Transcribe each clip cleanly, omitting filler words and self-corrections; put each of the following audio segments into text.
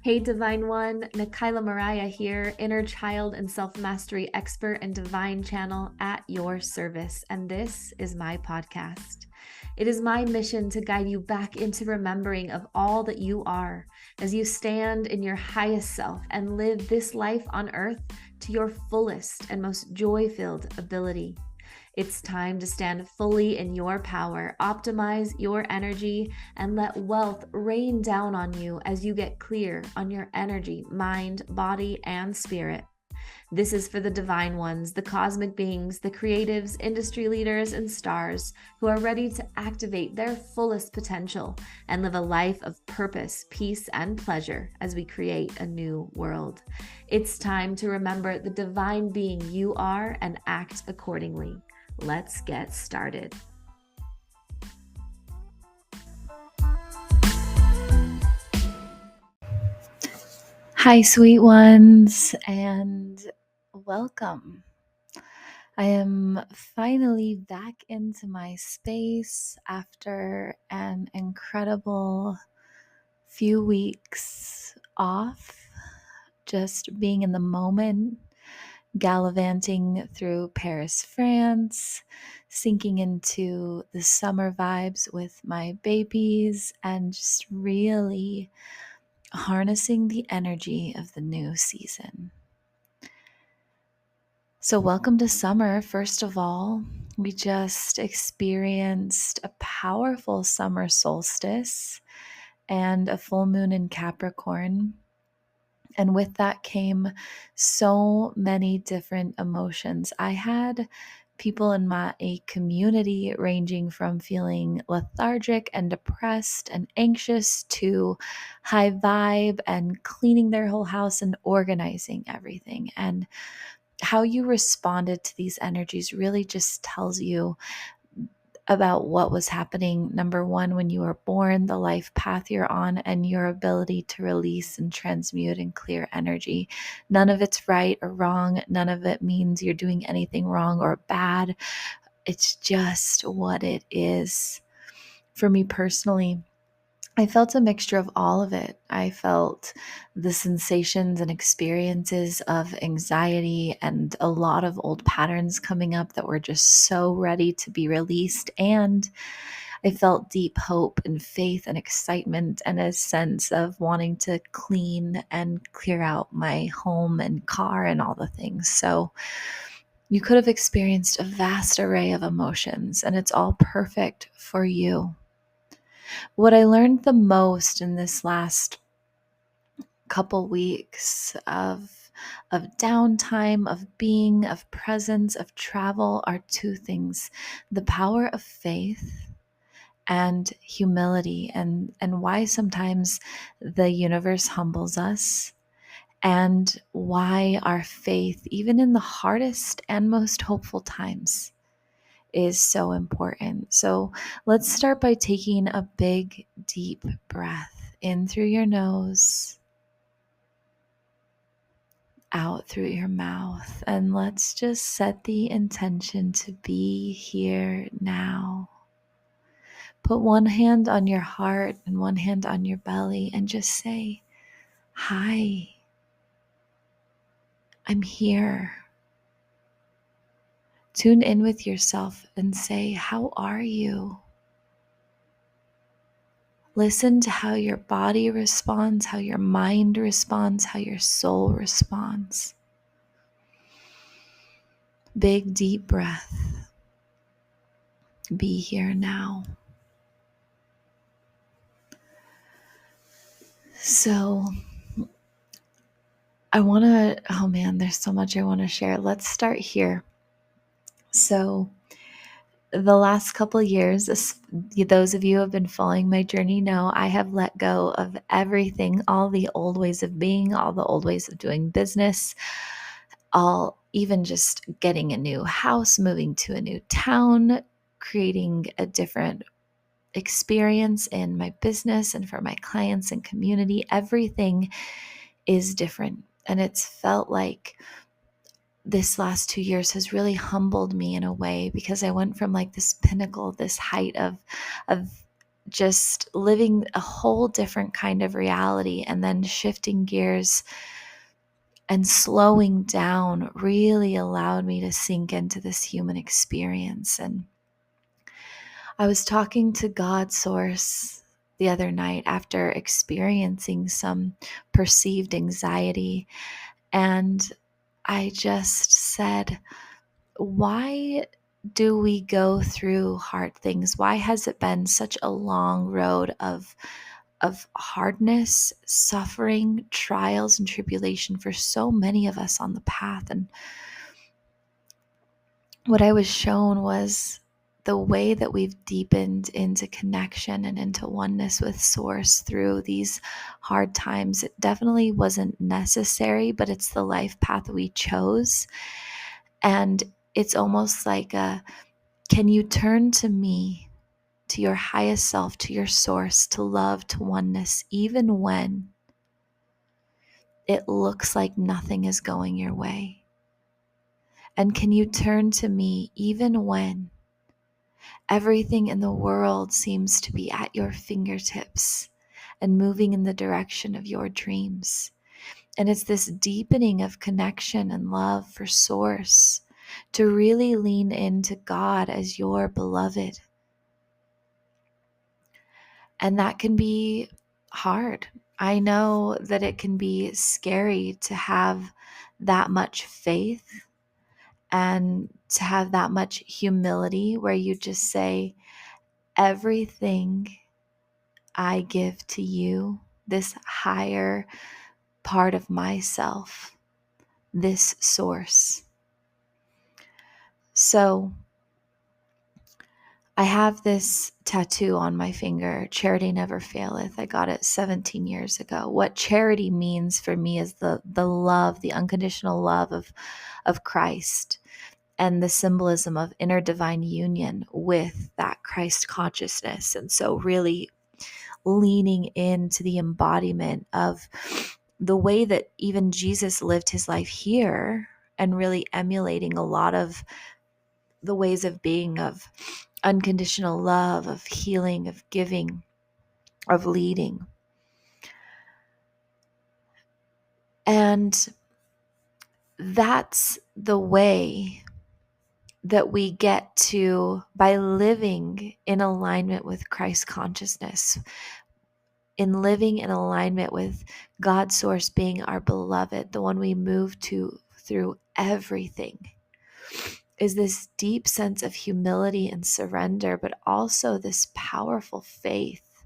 Hey, Divine One, Nikayla Mariah here, inner child and self mastery expert and divine channel at your service. And this is my podcast. It is my mission to guide you back into remembering of all that you are as you stand in your highest self and live this life on earth to your fullest and most joy filled ability. It's time to stand fully in your power, optimize your energy, and let wealth rain down on you as you get clear on your energy, mind, body, and spirit. This is for the divine ones, the cosmic beings, the creatives, industry leaders, and stars who are ready to activate their fullest potential and live a life of purpose, peace, and pleasure as we create a new world. It's time to remember the divine being you are and act accordingly. Let's get started. Hi, sweet ones, and welcome. I am finally back into my space after an incredible few weeks off, just being in the moment, gallivanting through Paris, France, sinking into the summer vibes with my babies, and just really harnessing the energy of the new season. So, welcome to summer. First of all, we just experienced a powerful summer solstice and a full moon in Capricorn. And with that came so many different emotions. I had people in my community ranging from feeling lethargic and depressed and anxious to high vibe and cleaning their whole house and organizing everything. And how you responded to these energies really just tells you about what was happening. Number one, when you were born, the life path you're on, and your ability to release and transmute and clear energy. None of it's right or wrong. None of it means you're doing anything wrong or bad. It's just what it is. For me personally, I felt a mixture of all of it. I felt the sensations and experiences of anxiety and a lot of old patterns coming up that were just so ready to be released. And I felt deep hope and faith and excitement and a sense of wanting to clean and clear out my home and car and all the things. So you could have experienced a vast array of emotions, and it's all perfect for you. What I learned the most in this last couple weeks of downtime, of being, of presence, of travel are two things: the power of faith and humility, and why sometimes the universe humbles us, and why our faith, even in the hardest and most hopeful times, is so important. So let's start by taking a big, deep breath in through your nose, out through your mouth, and let's just set the intention to be here now. Put one hand on your heart and one hand on your belly and just say, "Hi, I'm here." Tune in with yourself and say, "How are you?" Listen to how your body responds, how your mind responds, how your soul responds. Big, deep breath. Be here now. So, there's so much I want to share. Let's start here. So, the last couple of years, those of you who have been following my journey know I have let go of everything, all the old ways of being, all the old ways of doing business, all even just getting a new house, moving to a new town, creating a different experience in my business and for my clients and community. Everything is different. And it's felt like this last 2 years has really humbled me in a way, because I went from like this pinnacle, this height of just living a whole different kind of reality, and then shifting gears and slowing down really allowed me to sink into this human experience. And I was talking to God Source the other night after experiencing some perceived anxiety, and I just said, why do we go through hard things? Why has it been such a long road of hardness, suffering, trials, and tribulation for so many of us on the path? And what I was shown was the way that we've deepened into connection and into oneness with Source through these hard times. It definitely wasn't necessary, but it's the life path we chose. And it's almost like can you turn to me, to your highest self, to your source, to love, to oneness, even when it looks like nothing is going your way? And can you turn to me even when everything in the world seems to be at your fingertips and moving in the direction of your dreams? And it's this deepening of connection and love for Source, to really lean into God as your beloved. And that can be hard. I know that it can be scary to have that much faith and to have that much humility where you just say, everything I give to you, this higher part of myself, this source. So I have this tattoo on my finger, charity never faileth. I got it 17 years ago. What charity means for me is the love, the unconditional love of Christ, and the symbolism of inner divine union with that Christ consciousness. And so really leaning into the embodiment of the way that even Jesus lived his life here, and really emulating a lot of the ways of being, of unconditional love, of healing, of giving, of leading. And that's the way that we get to, by living in alignment with Christ consciousness, in living in alignment with God's source being our beloved, the one we move to through everything, is this deep sense of humility and surrender, but also this powerful faith.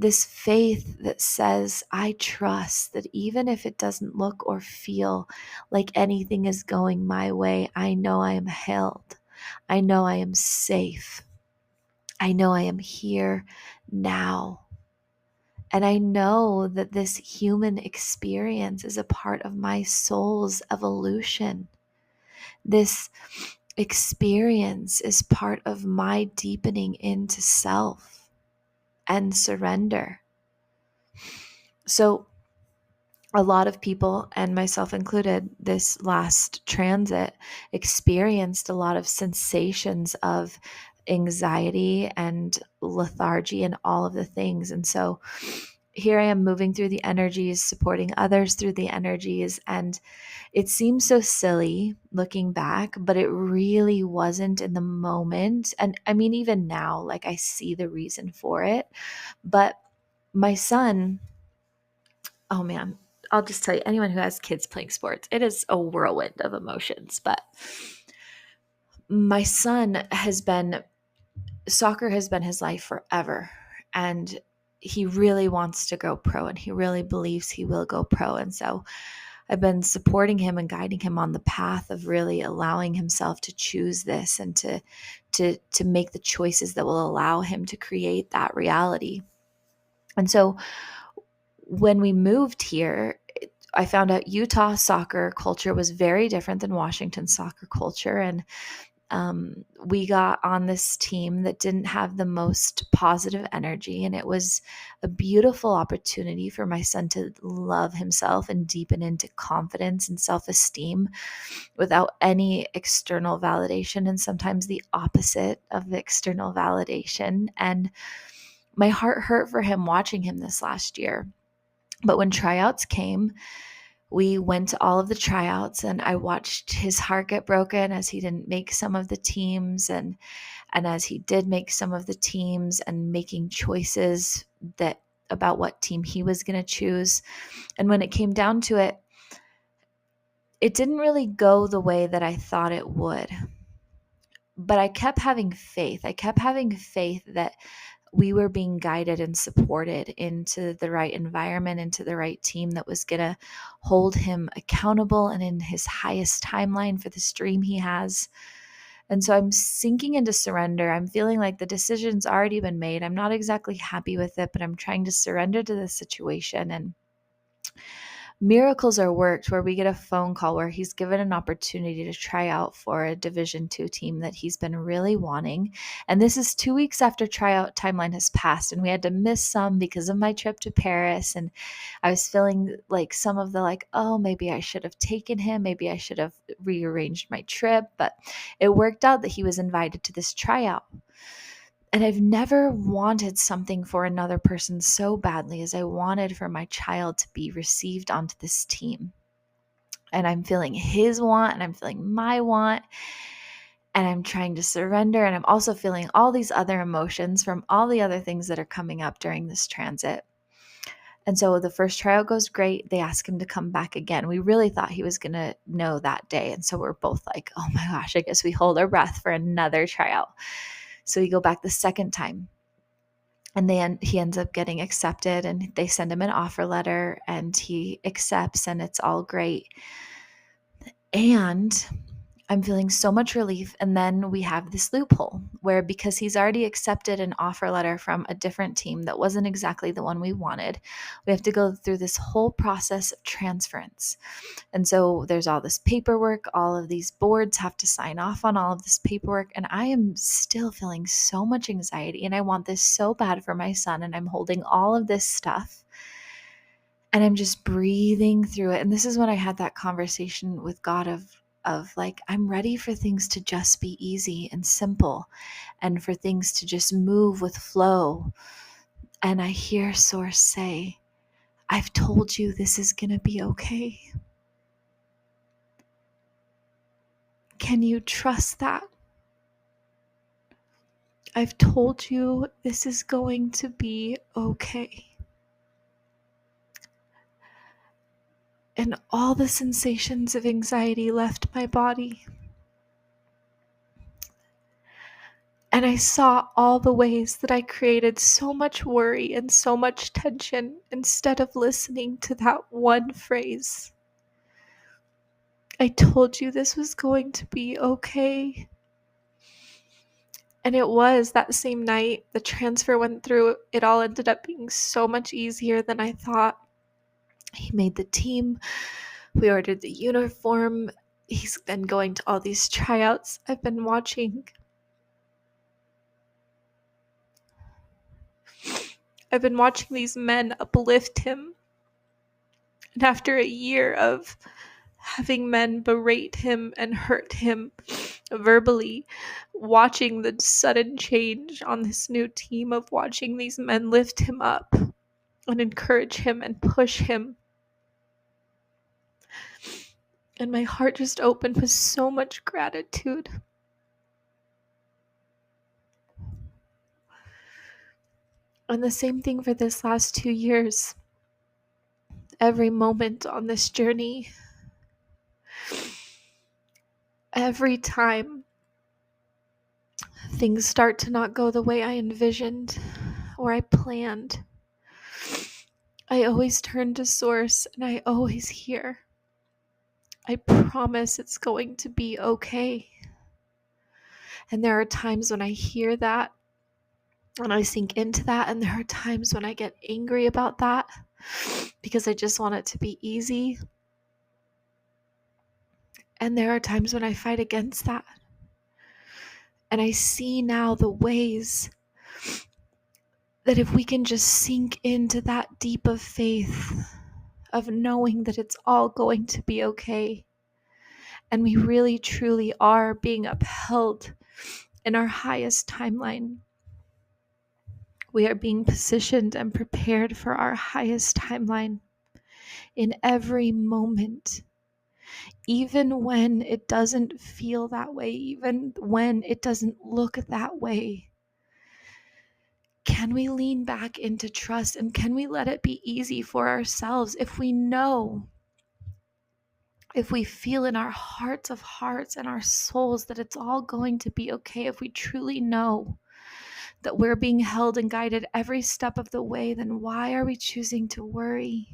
This faith that says, I trust that even if it doesn't look or feel like anything is going my way, I know I am held. I know I am safe. I know I am here now. And I know that this human experience is a part of my soul's evolution. This experience is part of my deepening into self and surrender. So a lot of people, and myself included, this last transit experienced a lot of sensations of anxiety and lethargy and all of the things. And so here I am moving through the energies, supporting others through the energies. And it seems so silly looking back, but it really wasn't in the moment. And I mean, even now, like, I see the reason for it. But my son, oh man, I'll just tell you, anyone who has kids playing sports, it is a whirlwind of emotions. But my son soccer has been his life forever. And he really wants to go pro, and he really believes he will go pro. And so I've been supporting him and guiding him on the path of really allowing himself to choose this, and to make the choices that will allow him to create that reality. And so when we moved here, I found out Utah soccer culture was very different than Washington soccer culture. And we got on this team that didn't have the most positive energy. And it was a beautiful opportunity for my son to love himself and deepen into confidence and self-esteem without any external validation, and sometimes the opposite of the external validation. And my heart hurt for him watching him this last year. But when tryouts came, we went to all of the tryouts, and I watched his heart get broken as he didn't make some of the teams, and as he did make some of the teams and making choices that about what team he was going to choose. And when it came down to it, it didn't really go the way that I thought it would. But I kept having faith. I kept having faith that we were being guided and supported into the right environment, into the right team that was going to hold him accountable and in his highest timeline for this dream he has. And so I'm sinking into surrender. I'm feeling like the decision's already been made. I'm not exactly happy with it, but I'm trying to surrender to the situation. And miracles are worked where we get a phone call where he's given an opportunity to try out for a Division II team that he's been really wanting. And this is 2 weeks after tryout timeline has passed, and we had to miss some because of my trip to Paris. And I was feeling like some of the oh, maybe I should have taken him. Maybe I should have rearranged my trip. But it worked out that he was invited to this tryout. And I've never wanted something for another person so badly as I wanted for my child to be received onto this team. And I'm feeling his want, and I'm feeling my want, and I'm trying to surrender. And I'm also feeling all these other emotions from all the other things that are coming up during this transit. And so the first tryout goes great. They ask him to come back again. We really thought he was going to know that day. And so we're both like, oh my gosh, I guess we hold our breath for another tryout. So we go back the second time, and he ends up getting accepted, and they send him an offer letter, and he accepts, and it's all great. And I'm feeling so much relief. And then we have this loophole where, because he's already accepted an offer letter from a different team that wasn't exactly the one we wanted, we have to go through this whole process of transference. And so there's all this paperwork. All of these boards have to sign off on all of this paperwork. And I am still feeling so much anxiety, and I want this so bad for my son. And I'm holding all of this stuff, and I'm just breathing through it. And this is when I had that conversation with God of I'm ready for things to just be easy and simple, and for things to just move with flow. And I hear Source say, I've told you this is going to be okay. Can you trust that? I've told you this is going to be okay. And all the sensations of anxiety left my body. And I saw all the ways that I created so much worry and so much tension instead of listening to that one phrase. I told you this was going to be okay. And it was. That same night, the transfer went through. It all ended up being so much easier than I thought. He made the team. We ordered the uniform. He's been going to all these tryouts. I've been watching these men uplift him. And after a year of having men berate him and hurt him verbally, watching the sudden change on this new team, of watching these men lift him up and encourage him and push him. And my heart just opened with so much gratitude. And the same thing for this last 2 years. Every moment on this journey, every time things start to not go the way I envisioned or I planned, I always turn to Source, and I always hear, I promise it's going to be okay. And there are times when I hear that and I sink into that, and there are times when I get angry about that because I just want it to be easy. And there are times when I fight against that. And I see now the ways that if we can just sink into that deep of faith, of knowing that it's all going to be okay, and we really truly are being upheld in our highest timeline, We are being positioned and prepared for our highest timeline in every moment, even when it doesn't feel that way, even when it doesn't look that way. Can we lean back into trust, and can we let it be easy for ourselves if we know, if we feel in our hearts of hearts and our souls that it's all going to be okay, if we truly know that we're being held and guided every step of the way, then why are we choosing to worry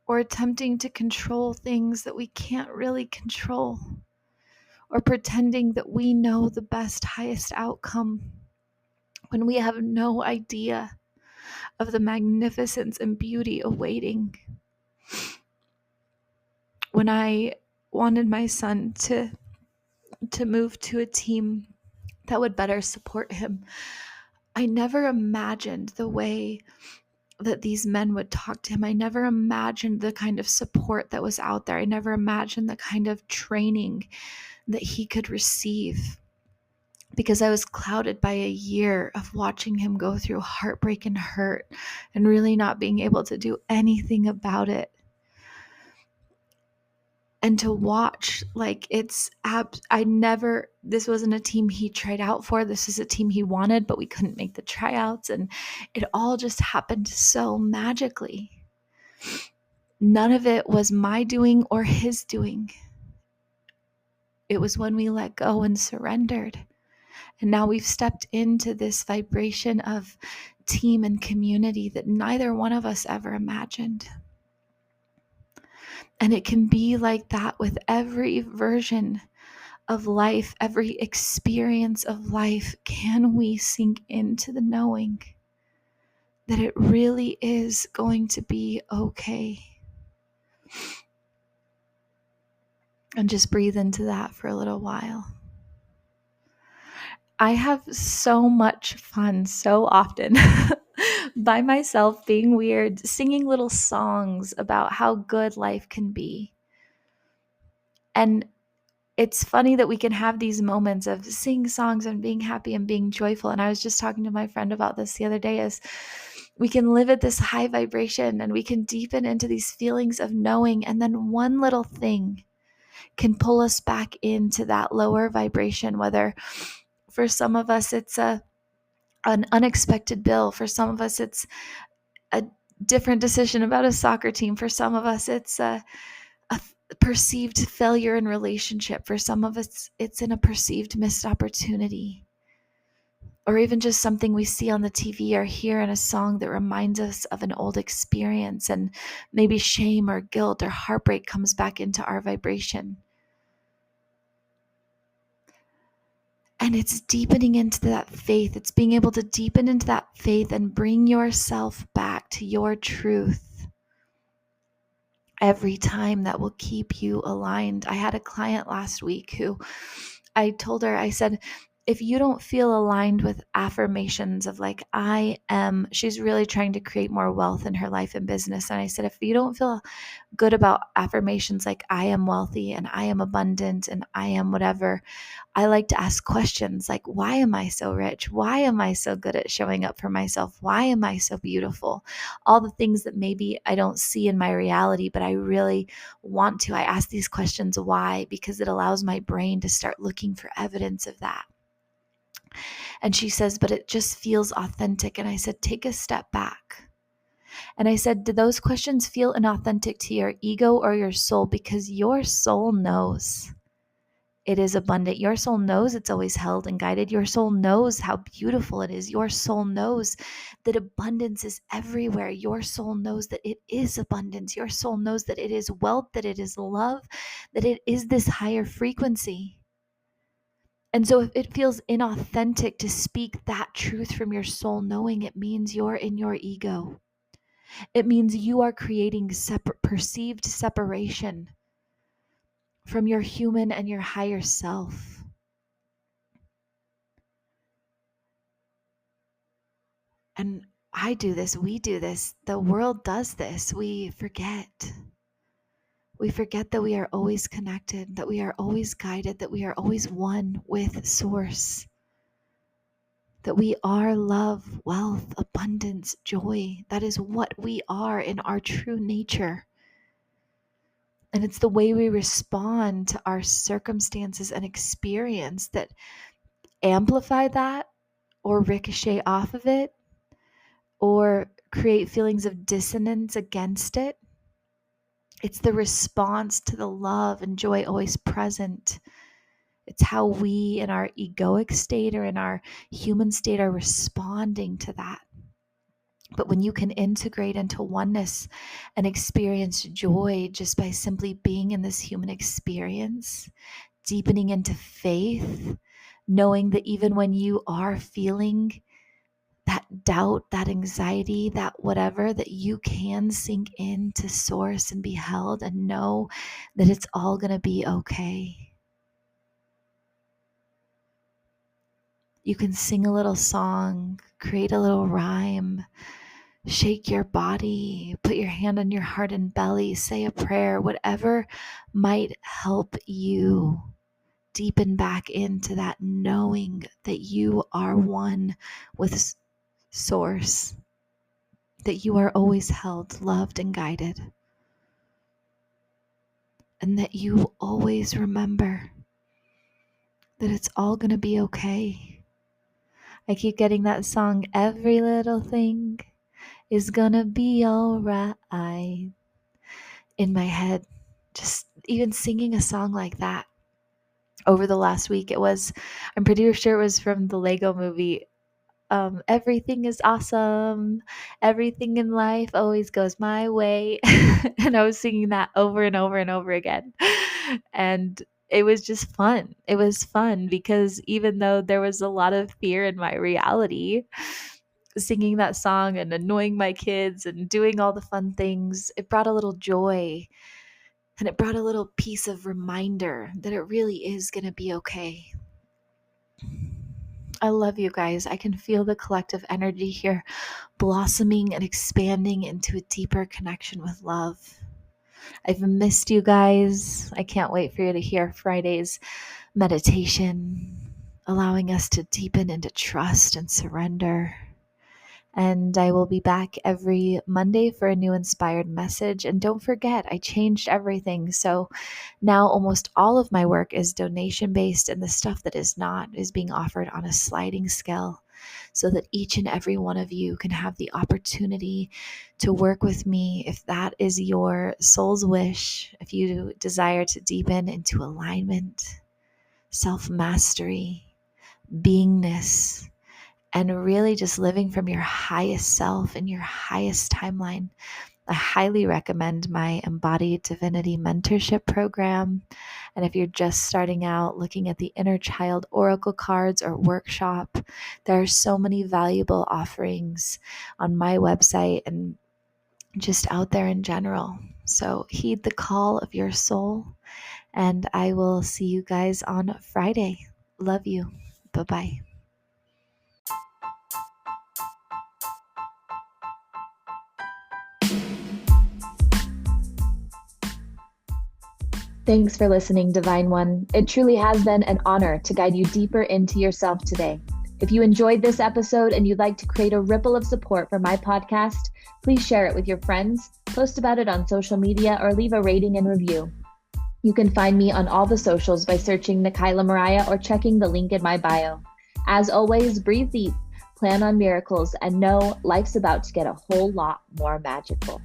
or attempting to control things that we can't really control, or pretending that we know the best, highest outcome when we have no idea of the magnificence and beauty awaiting? When I wanted my son to move to a team that would better support him, I never imagined the way that these men would talk to him. I never imagined the kind of support that was out there. I never imagined the kind of training that he could receive, because I was clouded by a year of watching him go through heartbreak and hurt and really not being able to do anything about it. And to watch, like, this wasn't a team he tried out for. This is a team he wanted, but we couldn't make the tryouts. And it all just happened so magically. None of it was my doing or his doing. It was when we let go and surrendered. And now we've stepped into this vibration of team and community that neither one of us ever imagined. And it can be like that with every version of life, every experience of life. Can we sink into the knowing that it really is going to be okay? And just breathe into that for a little while. I have so much fun so often by myself, being weird, singing little songs about how good life can be. And it's funny that we can have these moments of singing songs and being happy and being joyful. And I was just talking to my friend about this the other day, as we can live at this high vibration and we can deepen into these feelings of knowing. And then one little thing can pull us back into that lower vibration, whether for some of us it's an unexpected bill. For some of us it's a different decision about a soccer team. For some of us it's a perceived failure in relationship. For some of us, it's in a perceived missed opportunity, or even just something we see on the TV or hear in a song that reminds us of an old experience, and maybe shame or guilt or heartbreak comes back into our vibration. And it's deepening into that faith. It's being able to deepen into that faith and bring yourself back to your truth every time. That will keep you aligned. I had a client last week who I told her, I said, if you don't feel aligned with affirmations of like, I am, she's really trying to create more wealth in her life and business. And I said, if you don't feel good about affirmations like I am wealthy and I am abundant and I am whatever, I like to ask questions like, why am I so rich? Why am I so good at showing up for myself? Why am I so beautiful? All the things that maybe I don't see in my reality, but I really want to. I ask these questions why, because it allows my brain to start looking for evidence of that. And she says, but it just feels authentic. And I said, take a step back. And I said, do those questions feel inauthentic to your ego or your soul? Because your soul knows it is abundant. Your soul knows it's always held and guided. Your soul knows how beautiful it is. Your soul knows that abundance is everywhere. Your soul knows that it is abundance. Your soul knows that it is wealth, that it is love, that it is this higher frequency. And so if it feels inauthentic to speak that truth from your soul, knowing it means you're in your ego. It means you are creating perceived separation from your human and your higher self. And I do this, we do this, the world does this. We forget. We forget that we are always connected, that we are always guided, that we are always one with Source. that we are love, wealth, abundance, joy. That is what we are in our true nature. And it's the way we respond to our circumstances and experience that amplify that or ricochet off of it or create feelings of dissonance against it. It's the response to the love and joy always present. It's how we in our egoic state or in our human state are responding to that. But when you can integrate into oneness and experience joy just by simply being in this human experience, deepening into faith, knowing that even when you are feeling that doubt, that anxiety, that whatever, that you can sink into source and be held and know that it's all going to be okay. You can sing a little song, create a little rhyme, shake your body, put your hand on your heart and belly, say a prayer, whatever might help you deepen back into that knowing that you are one with source, that you are always held, loved, and guided, and that you always remember that it's all going to be okay. I keep getting that song, every little thing is going to be all right, in my head. Just even singing a song like that over the last week. I'm pretty sure it was from the Lego movie. Everything is awesome. Everything in life always goes my way. And I was singing that over and over and over again. And it was just fun. It was fun because even though there was a lot of fear in my reality, singing that song and annoying my kids and doing all the fun things, it brought a little joy. And it brought a little piece of reminder that it really is going to be okay. I love you guys. I can feel the collective energy here blossoming and expanding into a deeper connection with love. I've missed you guys. I can't wait for you to hear Friday's meditation, allowing us to deepen into trust and surrender. And I will be back every Monday for a new inspired message. And don't forget, I changed everything. So now almost all of my work is donation based, and the stuff that is not is being offered on a sliding scale so that each and every one of you can have the opportunity to work with me if that is your soul's wish, if you desire to deepen into alignment, self-mastery, beingness, and really just living from your highest self and your highest timeline. I highly recommend my Embodied Divinity mentorship program. And if you're just starting out looking at the Inner Child Oracle cards or workshop, there are so many valuable offerings on my website and just out there in general. So heed the call of your soul, and I will see you guys on Friday. Love you. Bye-bye. Thanks for listening, Divine One. It truly has been an honor to guide you deeper into yourself today. If you enjoyed this episode and you'd like to create a ripple of support for my podcast, please share it with your friends, post about it on social media, or leave a rating and review. You can find me on all the socials by searching Nikayla Mariah or checking the link in my bio. As always, breathe deep, plan on miracles, and know life's about to get a whole lot more magical.